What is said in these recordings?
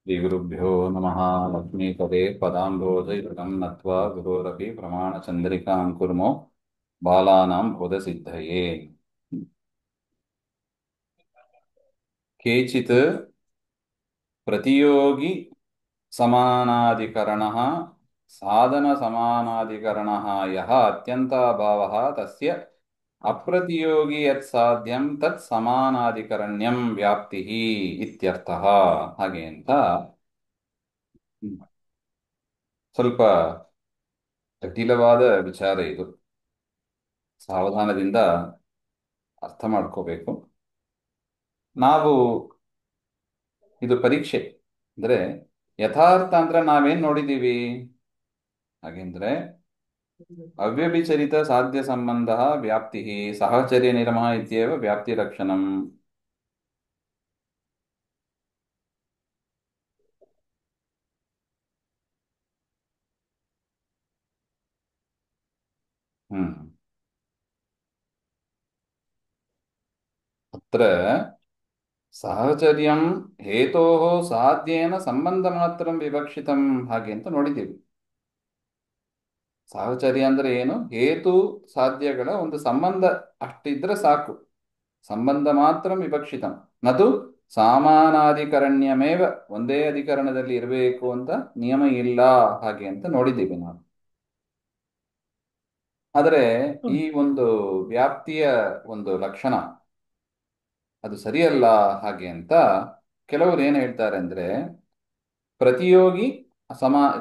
श्रीगुरुभ्यो नमः। लक्ष्मीपदे पदाम्भोजयुतं नत्वा गुरोरपि प्रमाणचन्द्रिकां कुर्मो बालानां बोधसिद्धये। केचित् प्रतियोगी समानाधिकरणः साधनसमानाधिकरणः यः अत्यन्ताभावः तस्य अप्रतियोगी यत्साध्यं तत् समानाधिकरण्यं व्याप्तिः इत्यर्थः। ಹಾಗೆ ಅಂತ ಸ್ವಲ್ಪ ಜಟಿಲವಾದ ವಿಚಾರ ಇದು. ಸಾವಧಾನದಿಂದ ಅರ್ಥ ಮಾಡ್ಕೋಬೇಕು. ನಾವು ಇದು ಪರೀಕ್ಷೆ ಅಂದ್ರೆ ಯಥಾರ್ಥ ಅಂದ್ರೆ ನಾವೇನ್ ನೋಡಿದೀವಿ ಹಾಗೆಂದ್ರೆ ಅವ್ಯಭಿಚರಿತ ಸಾಧ್ಯ ಸಂಬಂಧ ವ್ಯಾಪ್ತಿ ಸಹಚರ್ಯ ನಿರ್ಮಃ ಇತ್ಯೇವ ವ್ಯಾಪ್ತಿ ಲಕ್ಷಣಂ. ಹ್ಮ್ ಅತ್ರ ಸಹಚರ್ಯಂ ಹೇತೋಃ ಸಾಧ್ಯೇನ ಸಂಬಂಧ ಮಾತ್ರ ವಿವಕ್ಷಿತಂ ಹಾಗೆ ಅಂತ ನೋಡಿದ್ದೀವಿ. ಸಾಹಚರ್ಯ ಅಂದ್ರೆ ಏನು? ಹೇತು ಸಾಧ್ಯಗಳ ಒಂದು ಸಂಬಂಧ ಅಷ್ಟಿದ್ರೆ ಸಾಕು. ಸಂಬಂಧ ಮಾತ್ರ ವಿವಕ್ಷಿತ ನದು ಸಾಮಾನಾಧಿಕರಣ್ಯಮೇವ, ಒಂದೇ ಅಧಿಕರಣದಲ್ಲಿ ಇರಬೇಕು ಅಂತ ನಿಯಮ ಇಲ್ಲ ಹಾಗೆ ಅಂತ ನೋಡಿದ್ದೀವಿ ನಾವು. ಆದರೆ ಈ ಒಂದು ವ್ಯಾಪ್ತಿಯ ಒಂದು ಲಕ್ಷಣ ಅದು ಸರಿಯಲ್ಲ ಹಾಗೆ ಅಂತ ಕೆಲವರು ಏನು ಹೇಳ್ತಾರೆ ಅಂದ್ರೆ ಪ್ರತಿಯೋಗಿ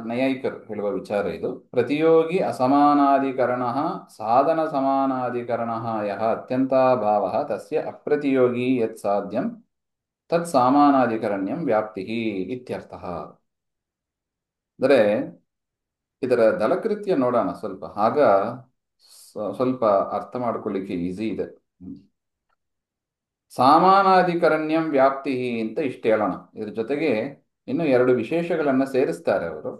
ನೈಯಾಯಿಕರು ಹೇಳುವ ವಿಚಾರ ಇದು. ಪ್ರತಿಯೋಗಿ ಅಸಮಾನಾಧಿಕರಣ ಸಾಧನ ಸಮಾನಾಧಿಕರಣ ಯಹ ಅತ್ಯಂತಾಭಾವ ತಸ್ಯ ಅಪ್ರತಿಯೋಗಿ ಯತ್ ಸಾಧ್ಯಂ ತತ್ ಸಾಮಾನಾಧಿಕರಣ್ಯಂ ವ್ಯಾಪ್ತಿ ಇತ್ಯರ್ಥಃ. ಅಂದರೆ ಇದರ ದಲಕೃತ್ಯ ನೋಡೋಣ ಸ್ವಲ್ಪ, ಆಗ ಸ್ವಲ್ಪ ಅರ್ಥ ಮಾಡ್ಕೊಳ್ಳಿಕ್ಕೆ ಈಸಿ ಇದೆ. ಸಾಮಾನಾಧಿಕರಣ್ಯಂ ವ್ಯಾಪ್ತಿ ಅಂತ ಇಷ್ಟು ಹೇಳೋಣ. ಇದ್ರ ಜೊತೆಗೆ ಇನ್ನು ಎರಡು ವಿಶೇಷಗಳನ್ನ ಸೇರಿಸ್ತಾರೆ ಅವರು.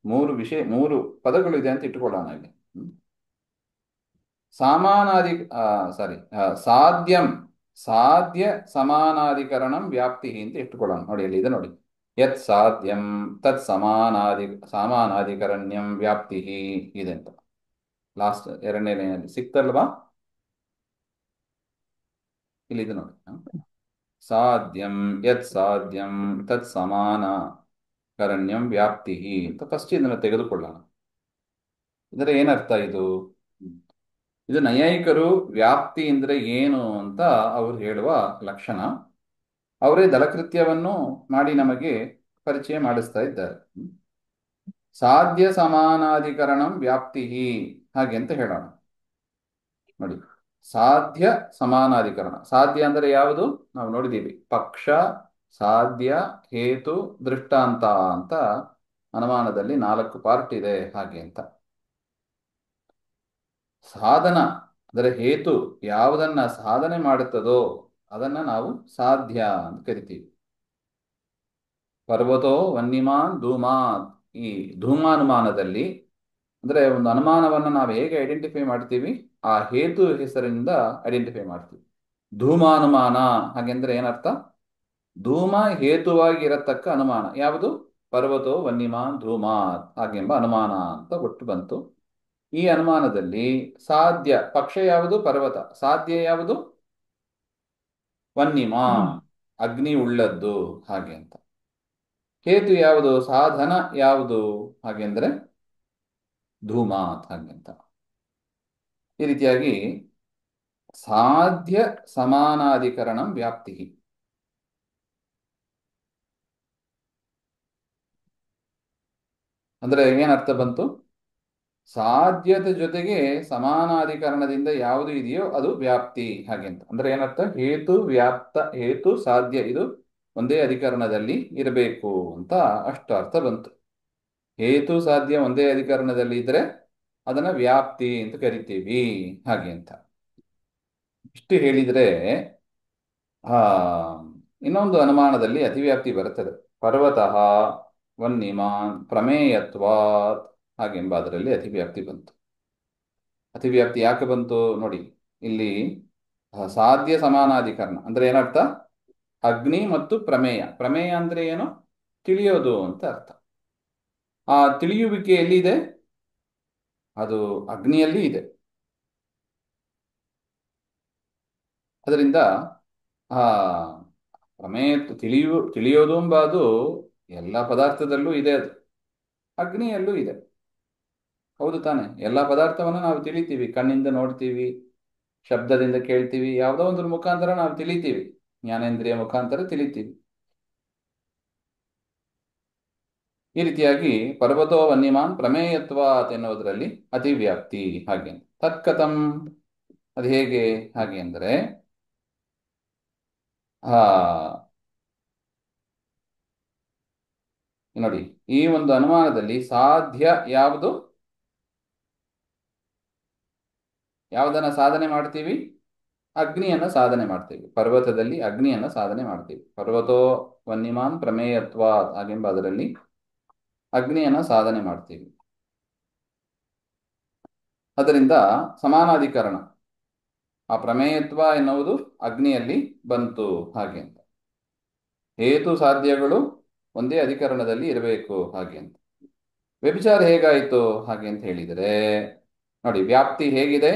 ಮೂರು ಪದಗಳು ಇದೆ ಅಂತ ಇಟ್ಕೊಳ್ಳೋಣ ಇಲ್ಲಿ. ಸಾಮಾನಾಧಿ ಸಾರಿ ಸಾಧ್ಯಂ ಸಾಧ್ಯ ಸಮಾನಾಧಿಕರಣಂ ವ್ಯಾಪ್ತಿ ಅಂತ ಇಟ್ಟುಕೊಳ್ಳೋಣ. ನೋಡಿ ಇಲ್ಲಿ ಇದೆ ನೋಡಿ, ಯತ್ ಸಾಧ್ಯಂ ತತ್ ಸಮಾನಾಧಿಕರಣ್ಯಂ ವ್ಯಾಪ್ತಿ ಇದೆ ಅಂತ ಲಾಸ್ಟ್ ಎರಡನೇ ಲೈನಲ್ಲಿ ಸಿಕ್ತಲ್ವಾ? ಇಲ್ಲಿದೆ ನೋಡಿ, ಸಾಧ್ಯಂ ಯತ್ ಸಾಧ್ಯಂ ತತ್ ಸಮಾನಕರಣ್ಯಂ ವ್ಯಾಪ್ತಿ ಅಂತ ಫಸ್ಟ್ ಇದನ್ನು ತೆಗೆದುಕೊಳ್ಳೋಣ. ಇದರ ಏನರ್ಥ ಇದು? ಇದು ನೈಯಾಯಿಕರು ವ್ಯಾಪ್ತಿ ಅಂದ್ರೆ ಏನು ಅಂತ ಅವರು ಹೇಳುವ ಲಕ್ಷಣ. ಅವರೇ ದಲಕೃತ್ಯವನ್ನು ಮಾಡಿ ನಮಗೆ ಪರಿಚಯ ಮಾಡಿಸ್ತಾ ಇದ್ದಾರೆ. ಸಾಧ್ಯ ಸಮಾನಾಧಿಕರಣಂ ವ್ಯಾಪ್ತಿ ಹಾಗೆ ಅಂತ ಹೇಳೋಣ. ನೋಡಿ, ಸಾಧ್ಯ ಸಮಾನಾಧಿಕರಣ. ಸಾಧ್ಯ ಅಂದರೆ ಯಾವುದು? ನಾವು ನೋಡಿದ್ದೀವಿ, ಪಕ್ಷ, ಸಾಧ್ಯ, ಹೇತು, ದೃಷ್ಟಾಂತ ಅಂತ ಅನುಮಾನದಲ್ಲಿ 4 ಪಾರ್ಟ್ ಇದೆ ಹಾಗೆ ಅಂತ. ಸಾಧನ ಅಂದರೆ ಹೇತು ಯಾವುದನ್ನ ಸಾಧನೆ ಮಾಡುತ್ತದೋ ಅದನ್ನ ನಾವು ಸಾಧ್ಯ ಅಂತ ಕರಿತೀವಿ. ಪರ್ವತೋ ವನ್ಯಮಾನ್ ಧೂಮಾತ್, ಈ ಧೂಮಾನುಮಾನದಲ್ಲಿ ಅಂದ್ರೆ ಒಂದು ಅನುಮಾನವನ್ನು ನಾವು ಹೇಗೆ ಐಡೆಂಟಿಫೈ ಮಾಡ್ತೀವಿ? ಆ ಹೇತು ಹೆಸರಿನಿಂದ ಐಡೆಂಟಿಫೈ ಮಾಡ್ತೀವಿ. ಧೂಮಾನುಮಾನ ಹಾಗೆಂದ್ರೆ ಏನರ್ಥ? ಧೂಮ ಹೇತುವಾಗಿ ಇರತಕ್ಕ ಅನುಮಾನ ಯಾವುದು? ಪರ್ವತೋ ವನ್ಯಮಾನ್ ಧೂಮಾತ್ ಹಾಗೆಂಬ ಅನುಮಾನ ಅಂತ ಒಟ್ಟು ಬಂತು. ಈ ಅನುಮಾನದಲ್ಲಿ ಸಾಧ್ಯ ಪಕ್ಷ ಯಾವುದು? ಪರ್ವತ. ಸಾಧ್ಯ ಯಾವುದು? ವನ್ಯಮಾನ್ ಅಗ್ನಿ ಉಳ್ಳದ್ದು ಹಾಗೆ ಅಂತ. ಹೇತು ಯಾವುದು? ಸಾಧನ ಯಾವುದು ಹಾಗೆಂದ್ರೆ ಧೂಮಾತ್ ಹಾಗೆ ಅಂತ. ಈ ರೀತಿಯಾಗಿ ಸಾಧ್ಯ ಸಮಾನಾಧಿಕರಣಂ ವ್ಯಾಪ್ತಿ. ಅಂದ್ರೆ ಏನರ್ಥ ಬಂತು? ಸಾಧ್ಯದ ಜೊತೆಗೆ ಸಮಾನಾಧಿಕರಣದಿಂದ ಯಾವುದು ಇದೆಯೋ ಅದು ವ್ಯಾಪ್ತಿ ಹಾಗೆ ಅಂತ. ಅಂದ್ರೆ ಏನರ್ಥ? ಹೇತು ವ್ಯಾಪ್ತ, ಹೇತು ಸಾಧ್ಯ ಇದು ಒಂದೇ ಅಧಿಕರಣದಲ್ಲಿ ಇರಬೇಕು ಅಂತ ಅಷ್ಟು ಅರ್ಥ ಬಂತು. ಹೇತು ಸಾಧ್ಯ ಒಂದೇ ಅಧಿಕರಣದಲ್ಲಿ ಇದ್ರೆ ಅದನ್ನ ವ್ಯಾಪ್ತಿ ಅಂತ ಕರಿತೀವಿ ಹಾಗೆ ಅಂತ. ಇಷ್ಟು ಹೇಳಿದ್ರೆ ಆ ಇನ್ನೊಂದು ಅನುಮಾನದಲ್ಲಿ ಅತಿವ್ಯಾಪ್ತಿ ಬರುತ್ತದೆ. ಪರ್ವತಃ ವನ್ಯಮಾನ್ ಪ್ರಮೇಯತ್ವಾತ್ ಹಾಗೆಂಬ ಅದರಲ್ಲಿ ಅತಿವ್ಯಾಪ್ತಿ ಬಂತು. ಅತಿವ್ಯಾಪ್ತಿ ಯಾಕೆ ಬಂತು ನೋಡಿ, ಇಲ್ಲಿ ಸಾಧ್ಯ ಸಮಾನಾಧಿಕರಣ ಅಂದ್ರೆ ಏನರ್ಥ? ಅಗ್ನಿ ಮತ್ತು ಪ್ರಮೇಯ. ಪ್ರಮೇಯ ಅಂದ್ರೆ ಏನು? ತಿಳಿಯೋದು ಅಂತ ಅರ್ಥ. ಆ ತಿಳಿಯುವಿಕೆ ಎಲ್ಲಿದೆ? ಅದು ಅಗ್ನಿಯಲ್ಲಿ ಇದೆ. ಅದರಿಂದ ಆ ಪ್ರಮೇಯ ತಿಳಿಯೋದು ಎಂಬುದು ಎಲ್ಲ ಪದಾರ್ಥದಲ್ಲೂ ಇದೆ. ಅದು ಅಗ್ನಿಯಲ್ಲೂ ಇದೆ. ಹೌದು ತಾನೆ? ಎಲ್ಲ ಪದಾರ್ಥವನ್ನು ನಾವು ತಿಳಿತೀವಿ, ಕಣ್ಣಿಂದ ನೋಡ್ತೀವಿ, ಶಬ್ದದಿಂದ ಕೇಳ್ತೀವಿ, ಯಾವುದೋ ಒಂದು ಮುಖಾಂತರ ನಾವು ತಿಳಿತೀವಿ, ಜ್ಞಾನೇಂದ್ರಿಯ ಮುಖಾಂತರ ತಿಳಿತೀವಿ. ಈ ರೀತಿಯಾಗಿ ಪರ್ವತೋ ವನ್ಯಮಾನ್ ಪ್ರಮೇಯತ್ವಾತ್ ಎನ್ನುವುದರಲ್ಲಿ ಅತಿವ್ಯಾಪ್ತಿ. ಹಾಗೆ ತತ್ಕಥಂ, ಅದು ಹೇಗೆ ಹಾಗೆ ಅಂದರೆ ಆ ನೋಡಿ, ಈ ಒಂದು ಅನುಮಾನದಲ್ಲಿ ಸಾಧ್ಯ ಯಾವುದು? ಯಾವುದನ್ನ ಸಾಧನೆ ಮಾಡ್ತೀವಿ? ಅಗ್ನಿಯನ್ನ ಸಾಧನೆ ಮಾಡ್ತೀವಿ. ಪರ್ವತದಲ್ಲಿ ಅಗ್ನಿಯನ್ನ ಸಾಧನೆ ಮಾಡ್ತೀವಿ. ಪರ್ವತೋ ವನ್ಯಮಾನ್ ಪ್ರಮೇಯತ್ವ ಹಾಗೆಂಬ ಅದರಲ್ಲಿ ಅಗ್ನಿಯನ್ನ ಸಾಧನೆ ಮಾಡ್ತೀವಿ. ಅದರಿಂದ ಸಮಾನಾಧಿಕರಣ, ಆ ಪ್ರಮೇಯತ್ವ ಎನ್ನುವುದು ಅಗ್ನಿಯಲ್ಲಿ ಬಂತು ಹಾಗೆ ಅಂತ. ಹೇತು ಸಾಧ್ಯಗಳು ಒಂದೇ ಅಧಿಕರಣದಲ್ಲಿ ಇರಬೇಕು ಹಾಗೆ ಅಂತ. ವ್ಯಭಿಚಾರ ಹೇಗಾಯಿತು ಹಾಗೆ ಅಂತ ಹೇಳಿದರೆ ನೋಡಿ, ವ್ಯಾಪ್ತಿ ಹೇಗಿದೆ?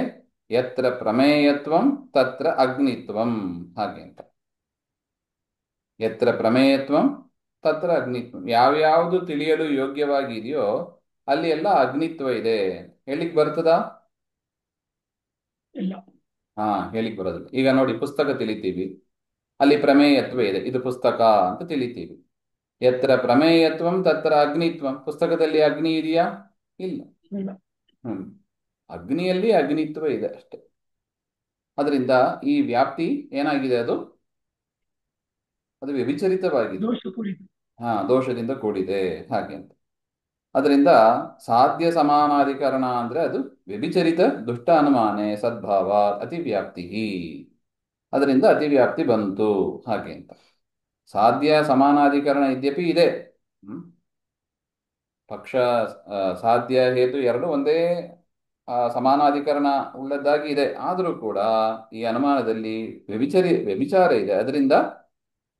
ಯತ್ರ ಪ್ರಮೇಯತ್ವಂ ತತ್ರ ಅಗ್ನಿತ್ವಂ ಹಾಗೆ ಅಂತ. ಯತ್ರ ಪ್ರಮೇಯತ್ವಂ ತತ್ರ ಅಗ್ನಿತ್ವಂ. ಯಾವ್ಯಾವುದು ತಿಳಿಯಲು ಯೋಗ್ಯವಾಗಿದೆಯೋ ಅಲ್ಲಿ ಎಲ್ಲ ಅಗ್ನಿತ್ವ ಇದೆ. ಹೇಳಿಕ್ ಬರ್ತದಾ? ಇಲ್ಲ. ಹಾ, ಹೇಳಿಕ್ ಬರೋದಿಲ್ಲ. ಈಗ ನೋಡಿ, ಪುಸ್ತಕ ತಿಳಿತೀವಿ, ಅಲ್ಲಿ ಪ್ರಮೇಯತ್ವ ಇದೆ, ಇದು ಪುಸ್ತಕ ಅಂತ ತಿಳಿತೀವಿ. ಯತ್ರ ಪ್ರಮೇಯತ್ವಂ ತತ್ರ ಅಗ್ನಿತ್ವಂ. ಪುಸ್ತಕದಲ್ಲಿ ಅಗ್ನಿ ಇದೆಯಾ? ಇಲ್ಲ. ಇಲ್ಲ. ಹ್ಮ್ ಅಗ್ನಿಯಲ್ಲಿ ಅಗ್ನಿತ್ವ ಇದೆ ಅಷ್ಟೆ. ಅದರಿಂದ ಈ ವ್ಯಾಪ್ತಿ ಏನಾಗಿದೆ? ಅದು ಅದು ವ್ಯಭಿಚರಿತವಾಗಿದೆ. ದೋಷಪೂರಿತ. ಹಾ, ದೋಷದಿಂದ ಕೂಡಿದೆ ಹಾಗೆ ಅಂತ. ಅದರಿಂದ ಸಾಧ್ಯ ಸಮಾನಾಧಿಕರಣ ಅಂದ್ರೆ ಅದು ವ್ಯಭಿಚರಿತ ದುಷ್ಟ ಅನುಮಾನೆ ಸದ್ಭಾವ ಅತಿವ್ಯಾಪ್ತಿ. ಅದರಿಂದ ಅತಿವ್ಯಾಪ್ತಿ ಬಂತು ಹಾಗೆ ಅಂತ. ಸಾಧ್ಯ ಸಮಾನಾಧಿಕರಣ ಇದ್ಯಪಿ ಇದೆ. ಹ್ಮ್ ಪಕ್ಷ ಸಾಧ್ಯ ಹೇತು ಎರಡು ಒಂದೇ ಸಮಾನಾಧಿಕರಣ ಉಳ್ಳದ್ದಾಗಿ ಇದೆ. ಆದರೂ ಕೂಡ ಈ ಅನುಮಾನದಲ್ಲಿ ವ್ಯಭಿಚಾರ ಇದೆ. ಅದರಿಂದ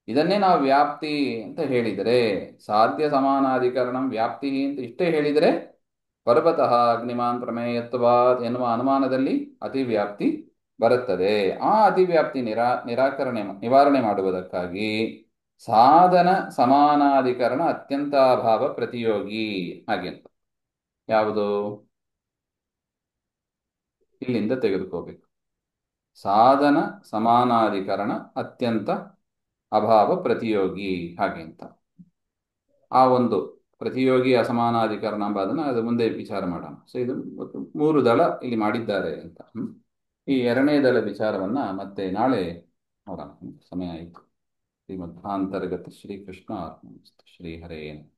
ಇದನ್ನೇ ನಾವು ವ್ಯಾಪ್ತಿ ಅಂತ ಹೇಳಿದರೆ, ಸಾಧ್ಯ ಸಮಾನಾಧಿಕರಣಂ ವ್ಯಾಪ್ತಿ ಅಂತ ಇಷ್ಟೇ ಹೇಳಿದರೆ ಪರ್ವತಃ ಅಗ್ನಿಮಾನ್ ಪ್ರಮೇಯತ್ವಾತ್ ಎನ್ನುವ ಅನುಮಾನದಲ್ಲಿ ಅತಿವ್ಯಾಪ್ತಿ ಬರುತ್ತದೆ. ಆ ಅತಿವ್ಯಾಪ್ತಿ ನಿವಾರಣೆ ಮಾಡುವುದಕ್ಕಾಗಿ ಸಾಧನ ಸಮಾನಾಧಿಕರಣ ಅತ್ಯಂತಾಭಾವ ಪ್ರತಿಯೋಗಿ ಹಾಗೆ ಅಂತ. ಯಾವುದು? ಇಲ್ಲಿಂದ ತೆಗೆದುಕೋಬೇಕು. ಸಾಧನ ಸಮಾನಾಧಿಕರಣ ಅತ್ಯಂತ ಅಭಾವ ಪ್ರತಿಯೋಗಿ ಹಾಗೆ ಅಂತ. ಆ ಒಂದು ಪ್ರತಿಯೋಗಿ ಅಸಮಾನಾಧಿಕರಣ ಎಂಬುದನ್ನು ಅದು ಮುಂದೆ ವಿಚಾರ ಮಾಡೋಣ. ಸೊ ಇದು ಮೂರು ದಳ ಇಲ್ಲಿ ಮಾಡಿದ್ದಾರೆ ಅಂತ. ಈ ಎರಡನೇ ದಳ ವಿಚಾರವನ್ನ ಮತ್ತೆ ನಾಳೆ ನೋಡೋಣ. ಸಮಯ ಆಯಿತು. ಶ್ರೀಮಧ್ವಾಂತರ್ಗತ ಶ್ರೀಕೃಷ್ಣ ಅರ್ಪಣಮಸ್ತು. ಶ್ರೀ ಹರೇ ನಮಃ.